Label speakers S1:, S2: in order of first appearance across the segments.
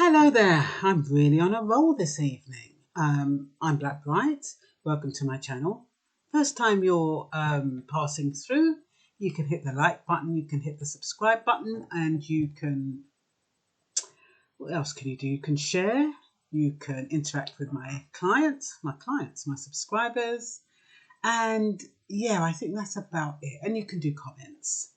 S1: Hello there, I'm really on a roll this evening. I'm Blackbright, welcome to my channel. First time you're passing through, you can hit the like button, you can hit the subscribe button, and you can, what else can you do? You can share, you can interact with my subscribers, and yeah, I think that's about it. And you can do comments.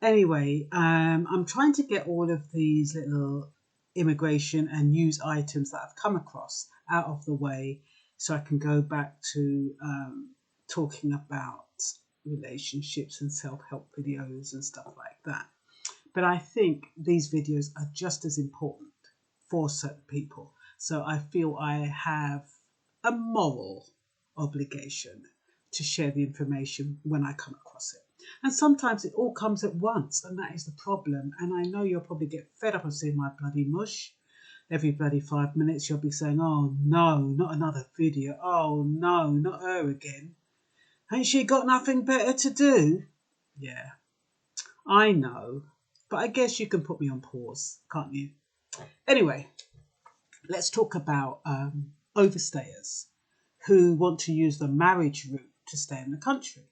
S1: Anyway, I'm trying to get all of these little immigration and news items that I've come across out of the way so I can go back to talking about relationships and self-help videos and stuff like that. But I think these videos are just as important for certain people. So I feel I have a moral obligation to share the information when I come across it. And sometimes it all comes at once, and that is the problem. And I know you'll probably get fed up of seeing my bloody mush. Every bloody 5 minutes you'll be saying, oh no, not another video. Oh no, not her again. Ain't she got nothing better to do? Yeah, I know. But I guess you can put me on pause, can't you? Anyway, let's talk about overstayers who want to use the marriage route to stay in the country.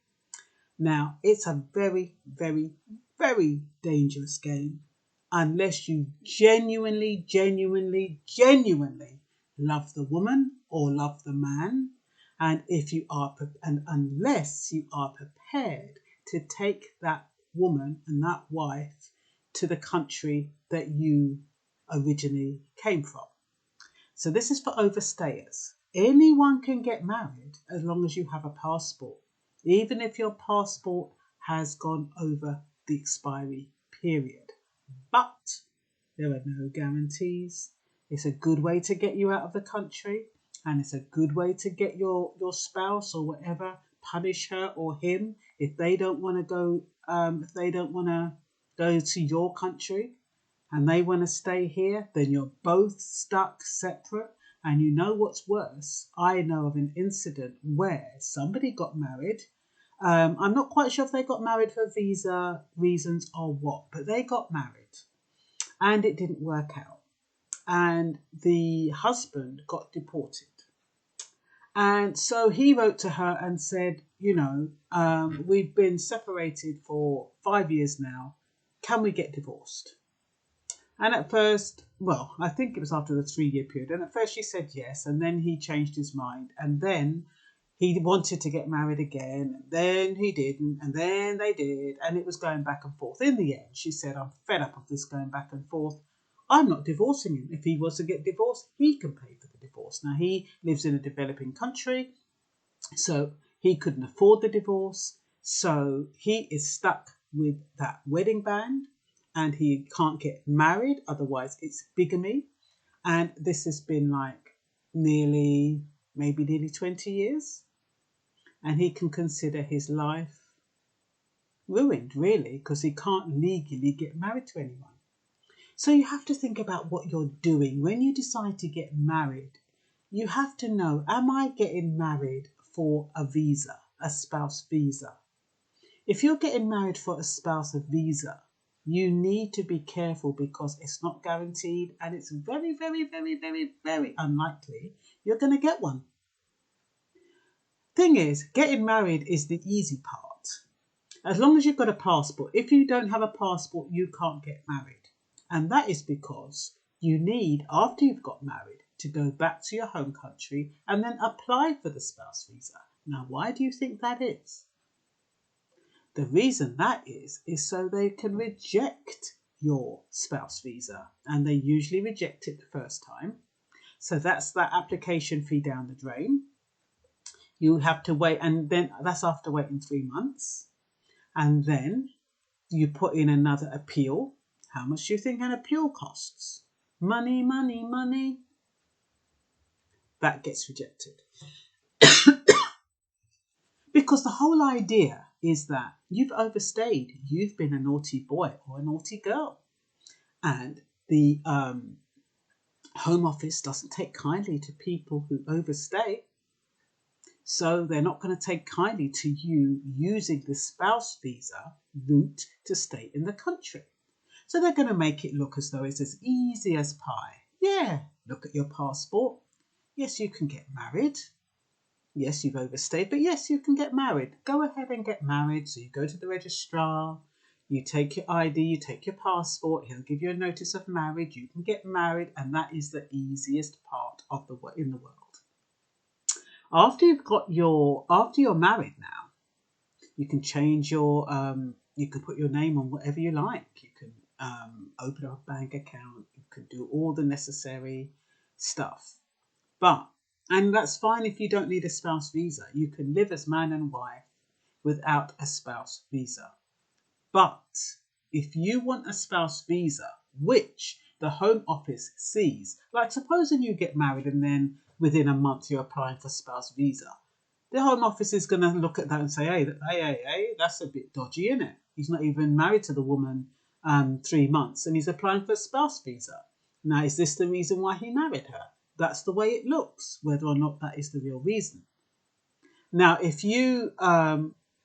S1: Now, it's a very, very, very dangerous game unless you genuinely love the woman or love the man, and unless you are prepared to take that woman and that wife to the country that you originally came from. So this is for overstayers. Anyone can get married as long as you have a passport, even if your passport has gone over the expiry period. But there are no guarantees. It's a good way to get you out of the country, and it's a good way to get your spouse or whatever, punish her or him if they don't want to go. If they don't want to go to your country and they want to stay here, then you're both stuck separate. And you know what's worse? I know of an incident where somebody got married. I'm not quite sure if they got married for visa reasons or what, but they got married and it didn't work out. And the husband got deported. And so he wrote to her and said, we've been separated for 5 years now. Can we get divorced? And at first, well, I think it was after the 3-year period. And at first she said yes. And then he changed his mind. And then he wanted to get married again. And then he didn't. And then they did. And it was going back and forth. In the end, she said, I'm fed up of this going back and forth. I'm not divorcing him. If he was to get divorced, he can pay for the divorce. Now, he lives in a developing country, so he couldn't afford the divorce. So he is stuck with that wedding band. And he can't get married, otherwise it's bigamy. And this has been like nearly 20 years. And he can consider his life ruined, really, because he can't legally get married to anyone. So you have to think about what you're doing. When you decide to get married, you have to know, am I getting married for a visa, a spouse visa? If you're getting married for a spouse visa, you need to be careful because it's not guaranteed and it's very, very, very, very, very unlikely you're going to get one. Thing is, getting married is the easy part. As long as you've got a passport. If you don't have a passport, you can't get married. And that is because you need, after you've got married, to go back to your home country and then apply for the spouse visa. Now, why do you think that is? The reason that is so they can reject your spouse visa, and they usually reject it the first time. So that's that application fee down the drain. You have to wait, and then that's after waiting 3 months. And then you put in another appeal. How much do you think an appeal costs? Money, money, money. That gets rejected. Because the whole idea is that you've overstayed. You've been a naughty boy or a naughty girl. And the Home Office doesn't take kindly to people who overstay. So they're not going to take kindly to you using the spouse visa route to stay in the country. So they're going to make it look as though it's as easy as pie. Yeah, look at your passport. Yes, you can get married. Yes, you've overstayed, but yes, you can get married. Go ahead and get married. So you go to the registrar, you take your ID, you take your passport, he'll give you a notice of marriage, you can get married, and that is the easiest part of the in the world. After you're married now, you can change your you can put your name on whatever you like. You can open up a bank account, you can do all the necessary stuff. And that's fine if you don't need a spouse visa. You can live as man and wife without a spouse visa. But if you want a spouse visa, which the Home Office sees, like supposing you get married and then within a month you're applying for spouse visa, the Home Office is going to look at that and say, hey, that's a bit dodgy, isn't it? He's not even married to the woman 3 months and he's applying for a spouse visa. Now, is this the reason why he married her? That's the way it looks, whether or not that is the real reason. Now, if you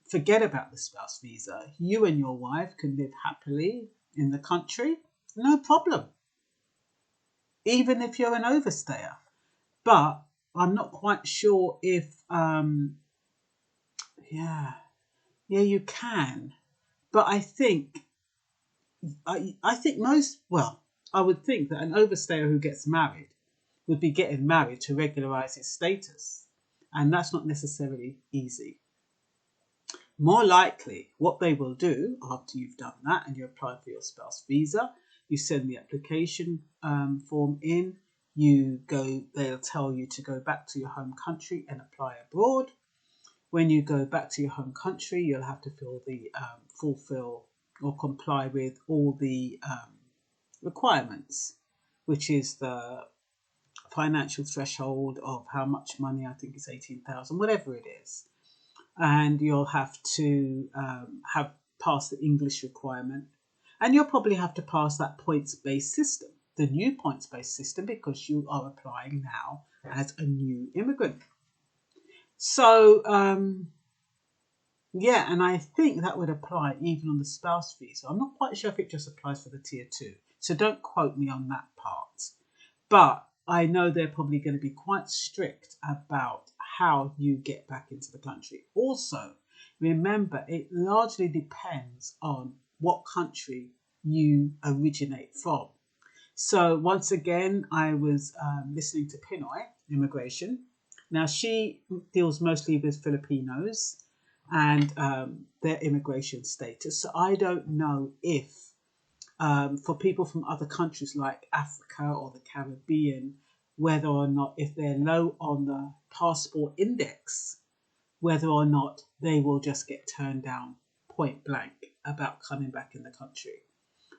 S1: forget about the spouse visa, you and your wife can live happily in the country, no problem, even if you're an overstayer. But I'm not quite sure if, you can. But I think I would think that an overstayer who gets married would be getting married to regularize his status. And that's not necessarily easy. More likely, what they will do after you've done that and you apply for your spouse visa, you send the application form in, they'll tell you to go back to your home country and apply abroad. When you go back to your home country, you'll have to fulfill or comply with all the requirements, which is the financial threshold of how much money, I think it's 18,000, whatever it is. And you'll have to have passed the English requirement. And you'll probably have to pass that points-based system, the new points-based system, because you are applying now as a new immigrant. So, and I think that would apply even on the spouse visa. I'm not quite sure if it just applies for the tier 2. So don't quote me on that part. But I know they're probably going to be quite strict about how you get back into the country. Also, remember, it largely depends on what country you originate from. So once again, I was listening to Pinoy Immigration. Now, she deals mostly with Filipinos and their immigration status. So I don't know if for people from other countries like Africa or the Caribbean, whether or not if they're low on the passport index, whether or not they will just get turned down point blank about coming back in the country.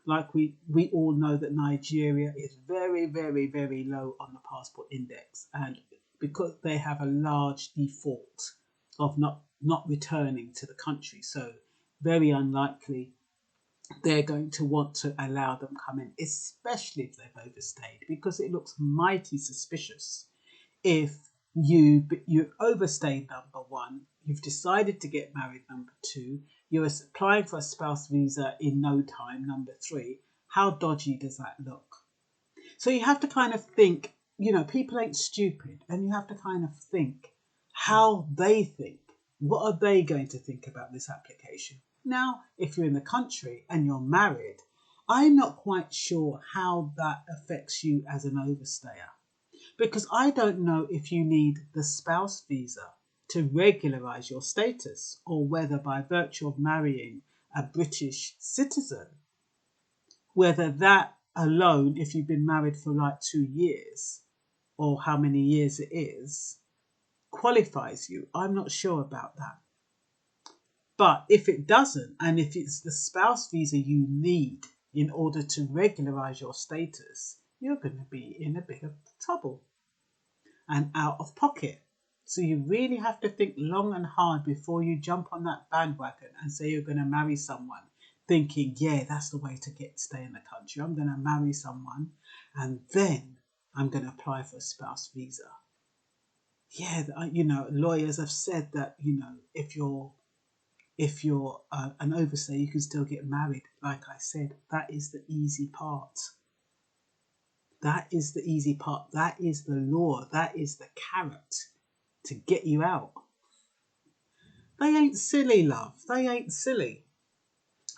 S1: Like we all know that Nigeria is very, very, very low on the passport index, and because they have a large default of not returning to the country, so very unlikely they're going to want to allow them come in, especially if they've overstayed, because it looks mighty suspicious if you've overstayed, number one, you've decided to get married, number two, you're applying for a spouse visa in no time, number three. How dodgy does that look? So you have to kind of think, people ain't stupid, and you have to kind of think how they think. What are they going to think about this application? Now, if you're in the country and you're married, I'm not quite sure how that affects you as an overstayer, because I don't know if you need the spouse visa to regularize your status, or whether by virtue of marrying a British citizen, whether that alone, if you've been married for like 2 years or how many years it is, qualifies you. I'm not sure about that. But if it doesn't, and if it's the spouse visa you need in order to regularize your status, you're going to be in a bit of trouble and out of pocket. So you really have to think long and hard before you jump on that bandwagon and say you're going to marry someone, thinking, yeah, that's the way to stay in the country. I'm going to marry someone and then I'm going to apply for a spouse visa. Yeah, lawyers have said that, if you're an overstay, you can still get married. Like I said, that is the easy part. That is the easy part. That is the law. That is the carrot to get you out. They ain't silly, love. They ain't silly.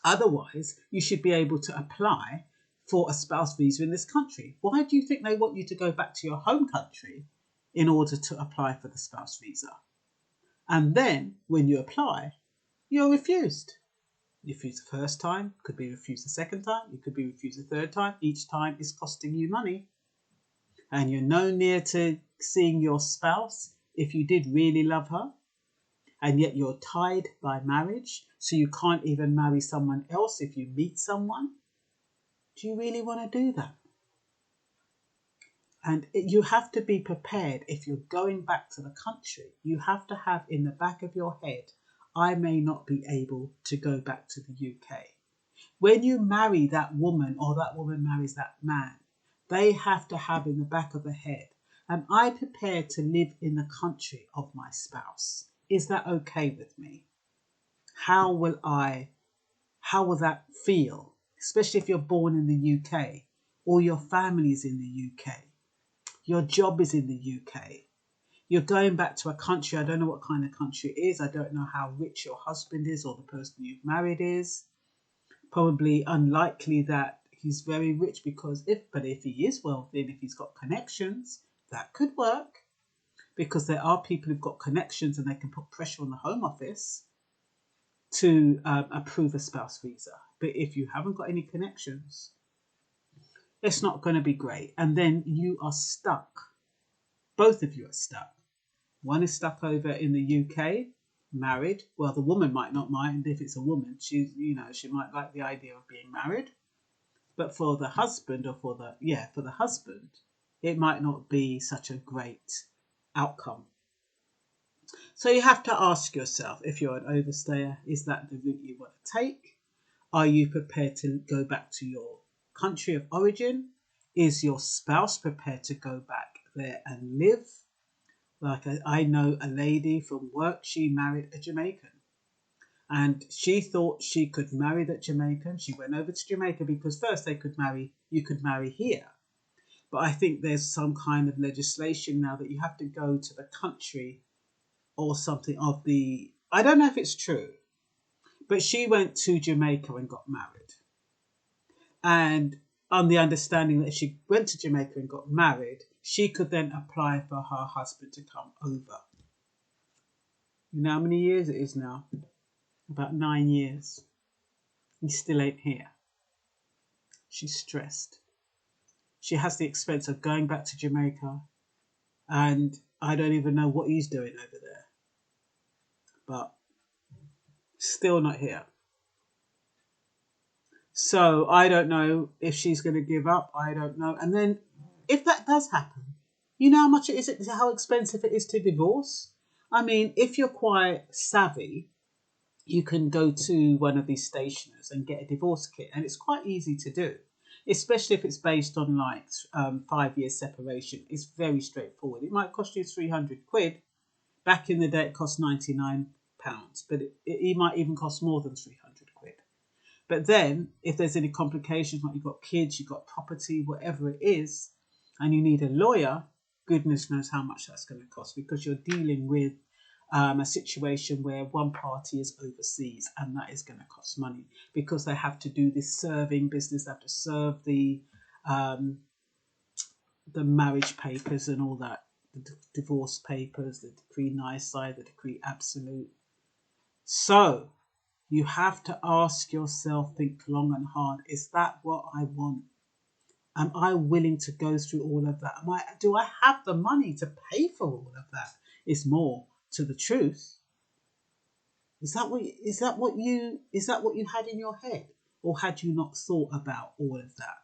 S1: Otherwise, you should be able to apply for a spouse visa in this country. Why do you think they want you to go back to your home country in order to apply for the spouse visa? And then when you apply, you're refused. You refuse the first time, could be refused the second time, you could be refused the third time. Each time is costing you money. And you're no near to seeing your spouse if you did really love her. And yet you're tied by marriage, so you can't even marry someone else if you meet someone. Do you really want to do that? And you have to be prepared. If you're going back to the country, you have to have in the back of your head, I may not be able to go back to the UK. When you marry that woman or that woman marries that man, they have to have in the back of the head, am I prepared to live in the country of my spouse? Is that okay with me? How will that feel? Especially if you're born in the UK or your family's in the UK. Your job is in the UK. You're going back to a country, I don't know what kind of country it is. I don't know how rich your husband is or the person you've married is. Probably unlikely that he's very rich but if he is wealthy and if he's got connections, that could work. Because there are people who've got connections and they can put pressure on the Home Office to approve a spouse visa. But if you haven't got any connections, it's not going to be great. And then you are stuck. Both of you are stuck. One is stuck over in the UK, married. Well, the woman might not mind if it's a woman. She might like the idea of being married. But for the husband for the husband, it might not be such a great outcome. So you have to ask yourself, if you're an overstayer, is that the route you want to take? Are you prepared to go back to your country of origin? Is your spouse prepared to go back there and live? Like I know a lady from work, she married a Jamaican. And she thought she could marry that Jamaican. She went over to Jamaica because first you could marry here. But I think there's some kind of legislation now that you have to go to the country or something I don't know if it's true, but she went to Jamaica and got married. And on the understanding that if she went to Jamaica and got married, she could then apply for her husband to come over. You know how many years it is now? About 9 years. He still ain't here. She's stressed. She has the expense of going back to Jamaica, and I don't even know what he's doing over there. But still not here. So I don't know if she's going to give up. I don't know. And then if that does happen, you know how much it is, how expensive it is to divorce? I mean, if you're quite savvy, you can go to one of these stationers and get a divorce kit. And it's quite easy to do, especially if it's based on 5 years separation. It's very straightforward. It might cost you 300 quid. Back in the day, it cost £99, but it might even cost more than 300 quid. But then, if there's any complications, like you've got kids, you've got property, whatever it is, and you need a lawyer, goodness knows how much that's going to cost, because you're dealing with a situation where one party is overseas, and that is going to cost money, because they have to do this serving business. They have to serve the marriage papers and all that, the divorce papers, the decree nisi, the decree absolute. So you have to ask yourself, think long and hard, is that what I want? Am I willing to go through all of that? Do I have the money to pay for all of that? It's more to the truth. Is that what you had in your head? Or had you not thought about all of that?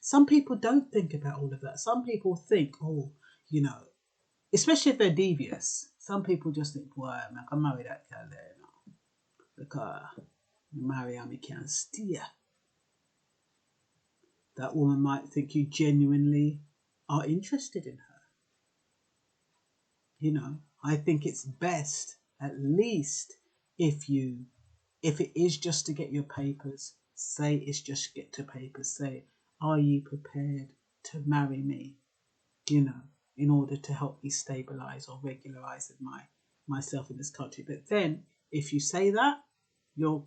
S1: Some people don't think about all of that. Some people think, especially if they're devious. Some people just think, well, I can marry that girl there now. Because marry her, I can't steer. That woman might think you genuinely are interested in her. I think it's best, at least, if it is just to get your papers, say it's just get to papers, say, are you prepared to marry me, you know, in order to help me stabilize or regularize myself in this country. But then if you say that, you're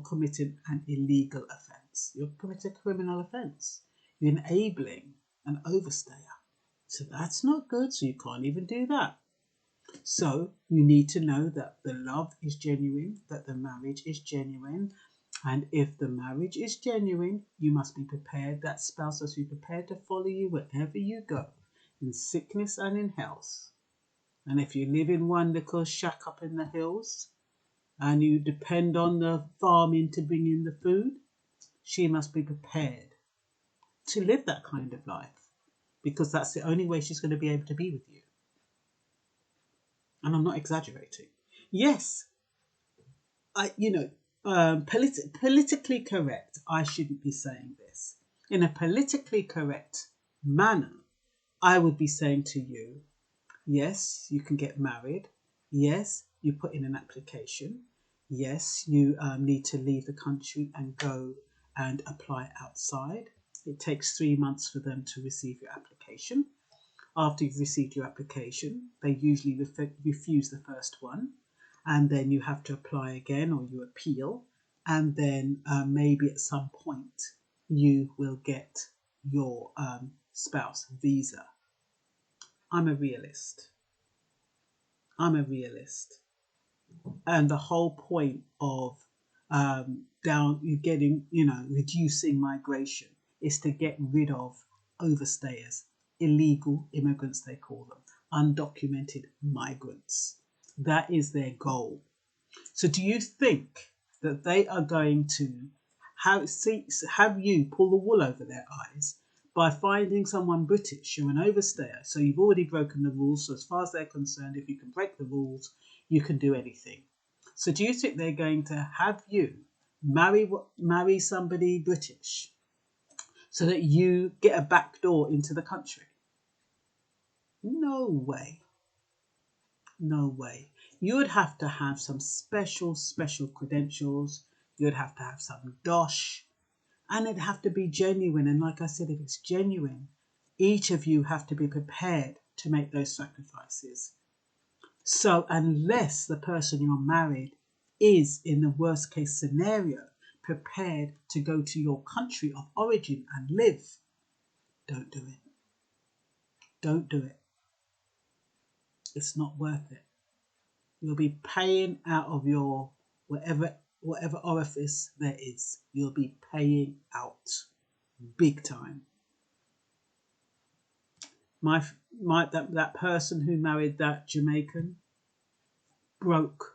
S1: committing an illegal offence. You're committing a criminal offence. You're enabling an overstayer. So that's not good. So you can't even do that. So you need to know that the love is genuine, that the marriage is genuine. And if the marriage is genuine, you must be prepared, that spouse must be prepared to follow you wherever you go, in sickness and in health. And if you live in one little shack up in the hills, and you depend on the farming to bring in the food, she must be prepared to live that kind of life, because that's the only way she's going to be able to be with you. And I'm not exaggerating. Yes, politically correct, I shouldn't be saying this. In a politically correct manner, I would be saying to you, yes, you can get married. Yes, you put in an application. Yes, you need to leave the country and go and apply outside. It takes 3 months for them to receive your application. After you've received your application, they usually refuse the first one, and then you have to apply again, or you appeal, and then maybe at some point you will get your spouse visa. I'm a realist. And the whole point of reducing migration is to get rid of overstayers, illegal immigrants they call them, undocumented migrants. That is their goal. So do you think that they are going to have you pull the wool over their eyes by finding someone British, you're an overstayer, so you've already broken the rules. So as far as they're concerned, if you can break the rules, you can do anything. So do you think they're going to have you marry somebody British so that you get a back door into the country? No way. No way. You would have to have some special credentials. You'd have to have some dosh. And it'd have to be genuine. And like I said, if it's genuine, each of you have to be prepared to make those sacrifices. So unless the person you're married is, in the worst case scenario, prepared to go to your country of origin and live, don't do it. Don't do it. It's not worth it. You'll be paying out of your whatever orifice there is. You'll be paying out big time. That person who married that Jamaican, broke.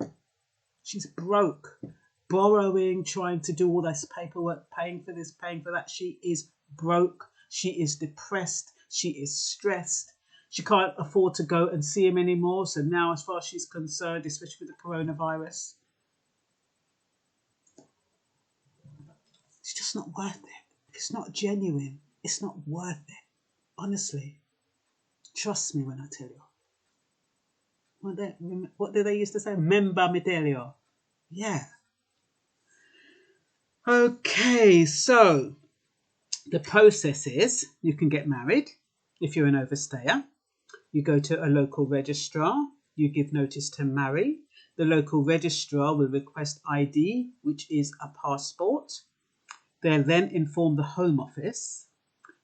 S1: She's broke, borrowing, trying to do all this paperwork, paying for this, paying for that. She is broke. She is depressed. She is stressed. She can't afford to go and see him anymore. So now, as far as she's concerned, especially with the coronavirus, it's just not worth it. If it's not genuine, it's not worth it. Honestly, trust me when I tell you. What do they used to say? Remember me tell you. Yeah. Okay, so the process is you can get married if you're an overstayer. You go to a local registrar. You give notice to marry. The local registrar will request ID, which is a passport. They'll then inform the Home Office.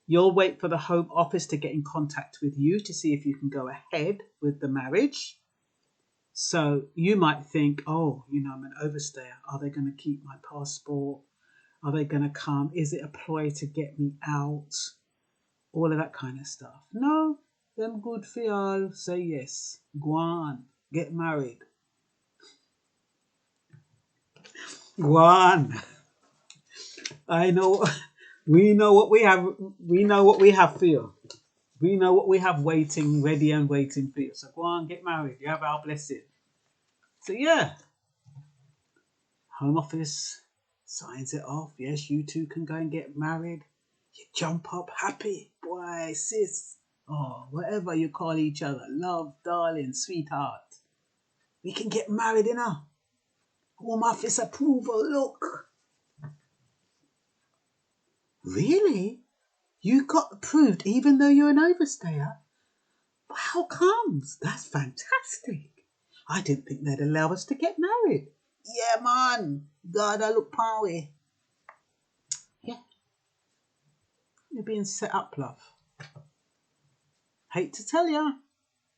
S1: You'll wait for the Home Office to get in contact with you to see if you can go ahead with the marriage. So you might think, oh, I'm an overstayer. Are they going to keep my passport? Are they going to come? Is it a ploy to get me out? All of that kind of stuff. No, them good for y'all. Say yes. Go on. Get married. Go on. I know. We know what we have. We know what we have for you. We know what we have waiting, ready and waiting for you. So go on, get married. You have our blessing. So yeah. Home Office signs it off. Yes, you two can go and get married. You jump up happy. Boy, sis. Oh, whatever you call each other. Love, darling, sweetheart. We can get married, Home Office approval, look. Really? You got approved even though you're an overstayer? How comes? That's fantastic. I didn't think they'd allow us to get married. Yeah, man. God, I look powy. Yeah. You're being set up, love. Hate to tell ya.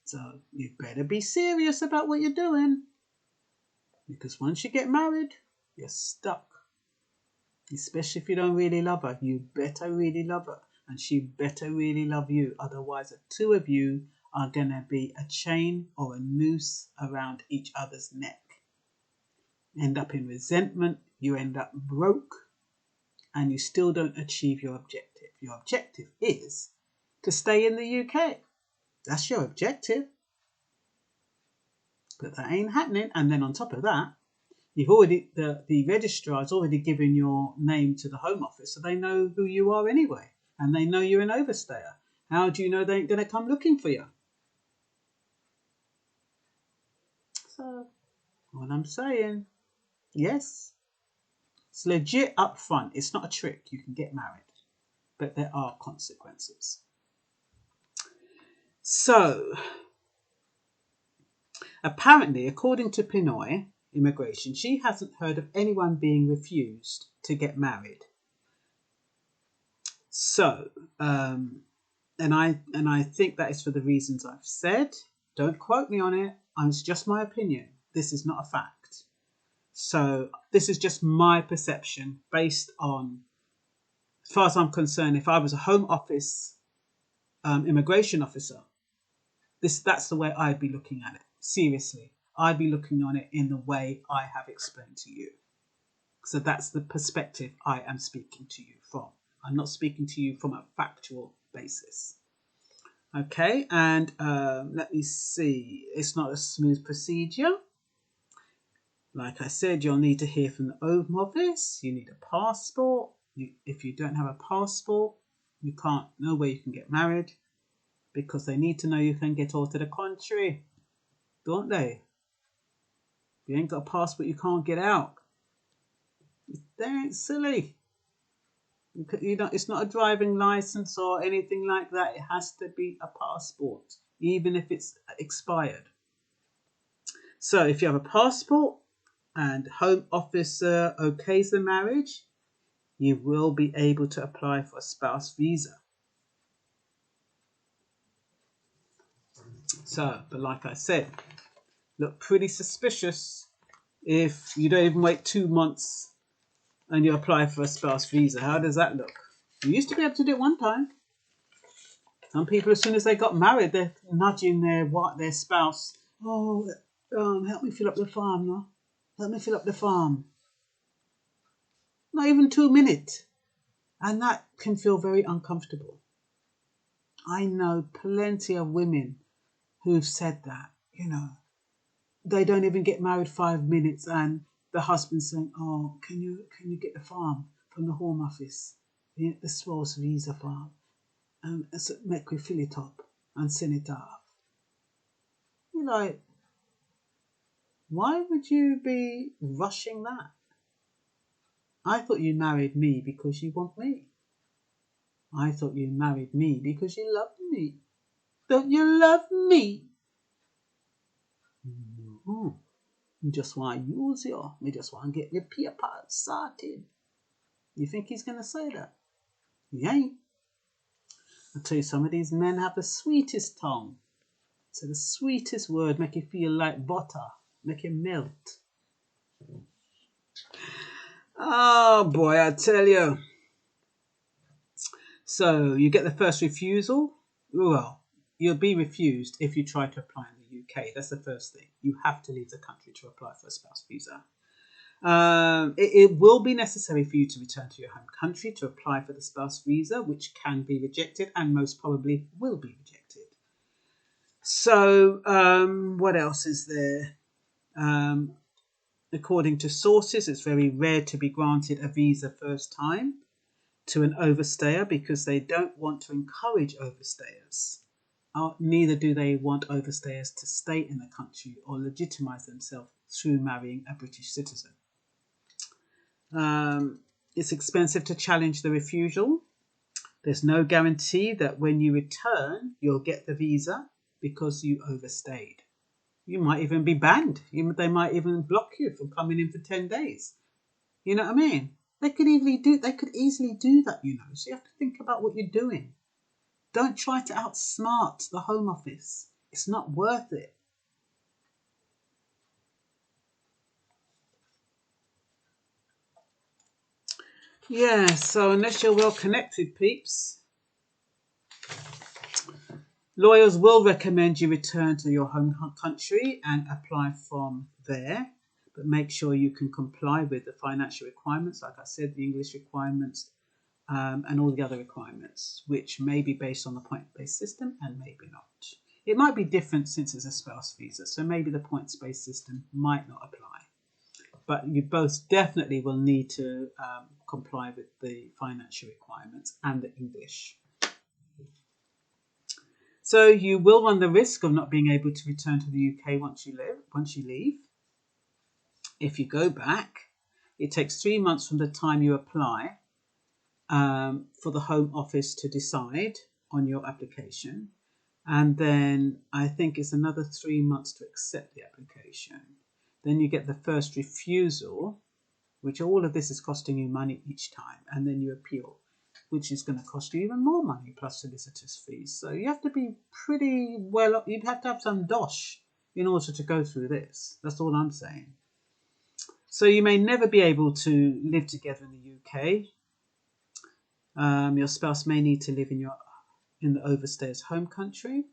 S1: So you better be serious about what you're doing. Because once you get married, you're stuck. Especially if you don't really love her. You better really love her. And she better really love you. Otherwise, the two of you are going to be a chain or a noose around each other's neck. End up in resentment. You end up broke. And you still don't achieve your objective. Your objective is to stay in the UK. That's your objective. But that ain't happening. And then on top of that, you've already the registrar has already given your name to the Home Office, so they know who you are anyway, and they know you're an overstayer. How do you know they ain't going to come looking for you? So, what I'm saying, yes, it's legit up front. It's not a trick. You can get married, but there are consequences. So, apparently, according to Pinoy Immigration, she hasn't heard of anyone being refused to get married. So, and I think that is for the reasons I've said. Don't quote me on it. It's just my opinion. This is not a fact. So this is just my perception based on, as far as I'm concerned, if I was a Home Office immigration officer, that's the way I'd be looking at it. Seriously, I'd be looking on it in the way I have explained to you. So that's the perspective I am speaking to you from. I'm not speaking to you from a factual basis. Okay, and let me see. It's not a smooth procedure. Like I said, you'll need to hear from the Home Office. You need a passport. If you don't have a passport, you can't. No way you can get married, because they need to know you can get out of the country, don't they? If you ain't got a passport, you can't get out. They ain't silly. You don't, it's not a driving license or anything like that. It has to be a passport, even if it's expired. So if you have a passport and Home Officer okays the marriage, you will be able to apply for a spouse visa. So, but like I said, look pretty suspicious if you don't even wait 2 months and you apply for a spouse visa. How does that look? You used to be able to do it one time. Some people, as soon as they got married, they're nudging their spouse. Oh, help me fill up the form, no? Help me fill up the form. Not even 2 minutes. And that can feel very uncomfortable. I know plenty of women who've said that, they don't even get married 5 minutes and the husband's saying, oh, can you get the form from the Home Office, the spouse visa form, and make we fill it up and send it off. You're like, why would you be rushing that? I thought you married me because you want me. I thought you married me because you love me. Don't you love me? No. You just want to use you. We just want to get the paper sorted. You think he's going to say that? He ain't. I'll tell you, some of these men have the sweetest tongue. So the sweetest word make you feel like butter, make you melt. Oh boy, I tell you. So you get the first refusal. Well, you'll be refused if you try to apply in the UK. That's the first thing. You have to leave the country to apply for a spouse visa. It will be necessary for you to return to your home country to apply for the spouse visa, which can be rejected and most probably will be rejected. So what else is there? According to sources, it's very rare to be granted a visa first time to an overstayer because they don't want to encourage overstayers. Neither do they want overstayers to stay in the country or legitimise themselves through marrying a British citizen. It's expensive to challenge the refusal. There's no guarantee that when you return, you'll get the visa because you overstayed. You might even be banned. They might even block you from coming in for 10 days. You know what I mean? They could easily do that, you know. So you have to think about what you're doing. Don't try to outsmart the Home Office. It's not worth it. Yeah, so unless you're well connected, peeps, lawyers will recommend you return to your home country and apply from there. But make sure you can comply with the financial requirements, like I said, the English requirements, and all the other requirements, which may be based on the point-based system and maybe not. It might be different since it's a spouse visa, so maybe the points-based system might not apply. But you both definitely will need to comply with the financial requirements and the English. So you will run the risk of not being able to return to the UK once you leave. If you go back, it takes 3 months from the time you apply for the Home Office to decide on your application. And then I think it's another 3 months to accept the application. Then you get the first refusal, which all of this is costing you money each time. And then you appeal, which is going to cost you even more money plus solicitors' fees. So you have to be pretty well, you'd have to have some dosh in order to go through this. That's all I'm saying. So you may never be able to live together in the UK. Your spouse may need to live in the overstayer's home country.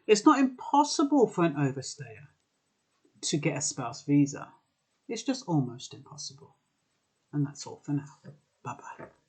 S1: It's not impossible for an overstayer to get a spouse visa. It's just almost impossible. And that's all for now. Bye-bye.